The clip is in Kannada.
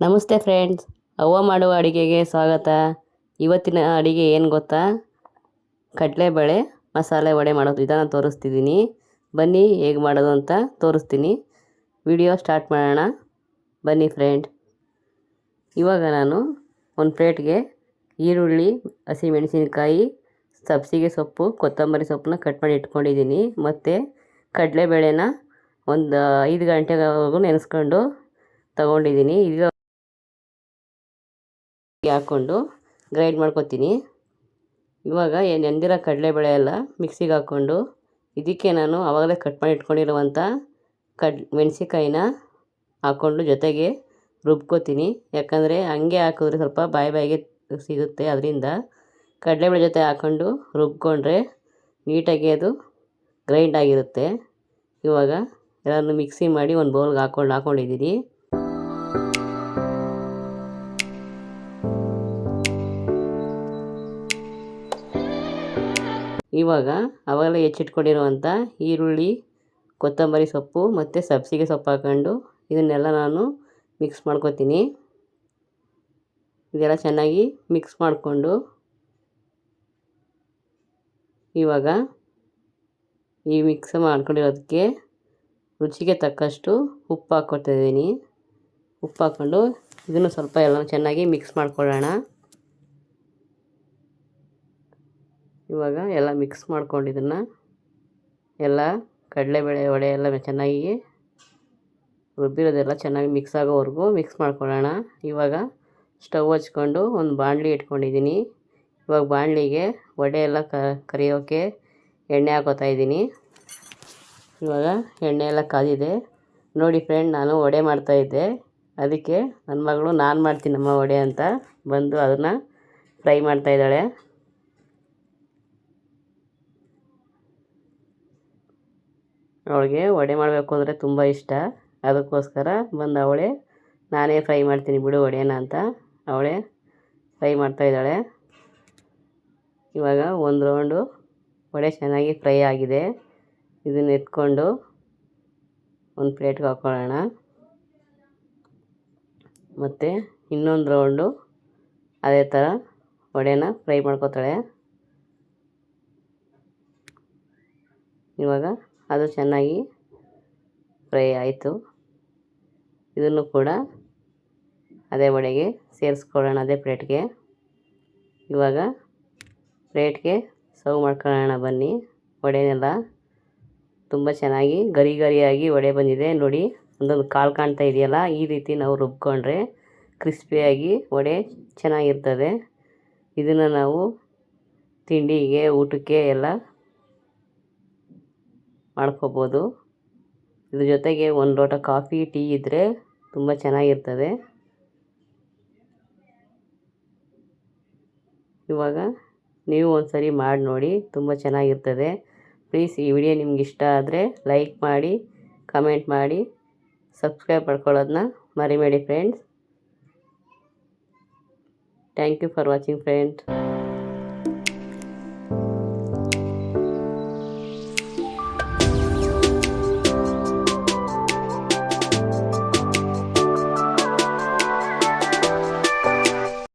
ನಮಸ್ತೆ ಫ್ರೆಂಡ್ಸ್, ಅವ್ವ ಮಾಡುವ ಅಡುಗೆಗೆ ಸ್ವಾಗತ. ಇವತ್ತಿನ ಅಡುಗೆ ಏನು ಗೊತ್ತಾ? ಕಡಲೆಬೇಳೆ ಮಸಾಲೆ ವಡೆ ಮಾಡೋದು ವಿಧಾನ ತೋರಿಸ್ತಿದ್ದೀನಿ. ಬನ್ನಿ ಹೇಗೆ ಮಾಡೋದು ಅಂತ ತೋರಿಸ್ತೀನಿ. ವಿಡಿಯೋ ಸ್ಟಾರ್ಟ್ ಮಾಡೋಣ ಬನ್ನಿ ಫ್ರೆಂಡ್. ಇವಾಗ ನಾನು ಒಂದು ಪ್ಲೇಟ್ಗೆ ಈರುಳ್ಳಿ, ಹಸಿಮೆಣಸಿನಕಾಯಿ, ಸಬ್ಸಿಗೆ ಸೊಪ್ಪು, ಕೊತ್ತಂಬರಿ ಸೊಪ್ಪನ್ನ ಕಟ್ ಮಾಡಿ ಇಟ್ಕೊಂಡಿದ್ದೀನಿ. ಮತ್ತು ಕಡಲೆಬೇಳೆನ ಒಂದು 5 ಗಂಟೆವರೆಗೂ ನೆನೆಸ್ಕೊಂಡು ತಗೊಂಡಿದ್ದೀನಿ. ಈಗ ಹಾಕ್ಕೊಂಡು ಗ್ರೈಂಡ್ ಮಾಡ್ಕೊತೀನಿ. ಇವಾಗ ನೆಂದಿರೋ ಕಡಲೆಬೇಳೆ ಎಲ್ಲ ಮಿಕ್ಸಿಗೆ ಹಾಕ್ಕೊಂಡು ಇದಕ್ಕೆ ನಾನು ಆವಾಗಲೇ ಕಟ್ ಮಾಡಿ ಇಟ್ಕೊಂಡಿರುವಂಥ ಮೆಣಸಿಕಾಯಿನ ಹಾಕ್ಕೊಂಡು ಜೊತೆಗೆ ರುಬ್ಕೋತೀನಿ. ಯಾಕಂದರೆ ಹಂಗೆ ಹಾಕಿದ್ರೆ ಸ್ವಲ್ಪ ಬಾಯಿಗೆ ಸಿಗುತ್ತೆ. ಅದರಿಂದ ಕಡಲೆಬೇಳೆ ಜೊತೆ ಹಾಕ್ಕೊಂಡು ರುಬ್ಕೊಂಡ್ರೆ ನೀಟಾಗಿ ಅದು ಗ್ರೈಂಡ್ ಆಗಿರುತ್ತೆ. ಇವಾಗ ಎಲ್ಲನೂ ಮಿಕ್ಸಿ ಮಾಡಿ ಒಂದು ಬೌಲ್ಗೆ ಹಾಕ್ಕೊಂಡಿದ್ದೀನಿ. ಇವಾಗ ಆವಾಗಲೇ ಹೆಚ್ಚಿಟ್ಕೊಂಡಿರುವಂಥ ಈರುಳ್ಳಿ, ಕೊತ್ತಂಬರಿ ಸೊಪ್ಪು ಮತ್ತು ಸಬ್ಸಿಗೆ ಸೊಪ್ಪು ಹಾಕ್ಕೊಂಡು ಇದನ್ನೆಲ್ಲ ನಾನು ಮಿಕ್ಸ್ ಮಾಡ್ಕೊತೀನಿ. ಇದೆಲ್ಲ ಚೆನ್ನಾಗಿ ಮಿಕ್ಸ್ ಮಾಡಿಕೊಂಡು ಇವಾಗ ಈ ಮಿಕ್ಸ್ ಮಾಡ್ಕೊಂಡಿರೋದಕ್ಕೆ ರುಚಿಗೆ ತಕ್ಕಷ್ಟು ಉಪ್ಪು ಹಾಕ್ಕೊಳ್ತಾಯಿದ್ದೀನಿ. ಉಪ್ಪು ಹಾಕ್ಕೊಂಡು ಇದನ್ನು ಸ್ವಲ್ಪ ಎಲ್ಲ ಚೆನ್ನಾಗಿ ಮಿಕ್ಸ್ ಮಾಡ್ಕೊಳ್ಳೋಣ. ಇವಾಗ ಎಲ್ಲ ಮಿಕ್ಸ್ ಮಾಡ್ಕೊಂಡು ಇದನ್ನು ಎಲ್ಲ ಕಡಲೆಬೇಳೆ ವಡೆ ಎಲ್ಲ ಚೆನ್ನಾಗಿ ರುಬ್ಬಿರೋದೆಲ್ಲ ಚೆನ್ನಾಗಿ ಮಿಕ್ಸ್ ಆಗೋವರೆಗೂ ಮಿಕ್ಸ್ ಮಾಡ್ಕೊಳ್ಳೋಣ. ಇವಾಗ ಸ್ಟವ್ ಹಚ್ಕೊಂಡು ಒಂದು ಬಾಣಲಿ ಇಟ್ಕೊಂಡಿದ್ದೀನಿ. ಇವಾಗ ಬಾಣಲಿಗೆ ವಡೆ ಎಲ್ಲ ಕರಿಯೋಕ್ಕೆ ಎಣ್ಣೆ ಹಾಕೋತಾ ಇದ್ದೀನಿ. ಇವಾಗ ಎಣ್ಣೆ ಎಲ್ಲ ಕಾದಿದೆ. ನೋಡಿ ಫ್ರೆಂಡ್, ನಾನು ವಡೆ ಮಾಡ್ತಾಯಿದ್ದೆ. ಅದಕ್ಕೆ ನನ್ನ ಮಗಳು ನಾನು ಮಾಡ್ತೀನಮ್ಮ ವಡೆ ಅಂತ ಬಂದು ಅದನ್ನು ಫ್ರೈ ಮಾಡ್ತಾಯಿದ್ದಾಳೆ. ಅವಳಿಗೆ ವಡೆ ಮಾಡಬೇಕು ಅಂದರೆ ತುಂಬ ಇಷ್ಟ. ಅದಕ್ಕೋಸ್ಕರ ಬಂದು ಅವಳೇ ನಾನೇ ಫ್ರೈ ಮಾಡ್ತೀನಿ ಬಿಡು ವಡೆನ ಅಂತ ಅವಳೇ ಫ್ರೈ ಮಾಡ್ತಾಯಿದ್ದಾಳೆ. ಇವಾಗ ಒಂದು ರೌಂಡು ವಡೆ ಚೆನ್ನಾಗಿ ಫ್ರೈ ಆಗಿದೆ. ಇದನ್ನು ಎತ್ಕೊಂಡು ಒಂದು ಪ್ಲೇಟ್ಗೆ ಹಾಕ್ಕೊಳ್ಳೋಣ. ಮತ್ತು ಇನ್ನೊಂದು ರೌಂಡು ಅದೇ ಥರ ವಡೆನ ಫ್ರೈ ಮಾಡ್ಕೊತಾಳೆ. ಇವಾಗ ಅದು ಚೆನ್ನಾಗಿ ಫ್ರೈ ಆಯಿತು. ಇದನ್ನು ಕೂಡ ಅದೇ ವಡೆಗೆ ಸೇರಿಸ್ಕೊಳ್ಳೋಣ, ಅದೇ ಪ್ಲೇಟ್ಗೆ. ಇವಾಗ ಪ್ಲೇಟ್ಗೆ ಸರ್ವ್ ಮಾಡ್ಕೊಳ್ಳೋಣ ಬನ್ನಿ. ವಡೆನೆಲ್ಲ ತುಂಬ ಚೆನ್ನಾಗಿ ಗರಿ ಗರಿಯಾಗಿ ವಡೆ ಬಂದಿದೆ ನೋಡಿ. ಒಂದೊಂದು ಕಾಳು ಕಾಣ್ತಾ ಇದೆಯಲ್ಲ, ಈ ರೀತಿ ನಾವು ರುಬ್ಕೊಂಡ್ರೆ ಕ್ರಿಸ್ಪಿಯಾಗಿ ವಡೆ ಚೆನ್ನಾಗಿರ್ತದೆ. ಇದನ್ನು ನಾವು ತಿಂಡಿಗೆ, ಊಟಕ್ಕೆ ಎಲ್ಲ ಮಾಡ್ಕೋಬೋದು. ಇದ್ರ ಜೊತೆಗೆ ಒಂದು ಲೋಟ ಕಾಫಿ, ಟೀ ಇದ್ದರೆ ತುಂಬ ಚೆನ್ನಾಗಿರ್ತದೆ. ಇವಾಗ ನೀವು ಒಂದ್ಸರಿ ಮಾಡಿ ನೋಡಿ, ತುಂಬ ಚೆನ್ನಾಗಿರ್ತದೆ. ಪ್ಲೀಸ್ ಈ ವಿಡಿಯೋ ನಿಮ್ಗೆ ಇಷ್ಟ ಆದರೆ ಲೈಕ್ ಮಾಡಿ, ಕಮೆಂಟ್ ಮಾಡಿ, ಸಬ್ಸ್ಕ್ರೈಬ್ ಮಾಡ್ಕೊಳ್ಳೋದನ್ನ ಮರಿಬೇಡಿ friends. Thank you for watching friends.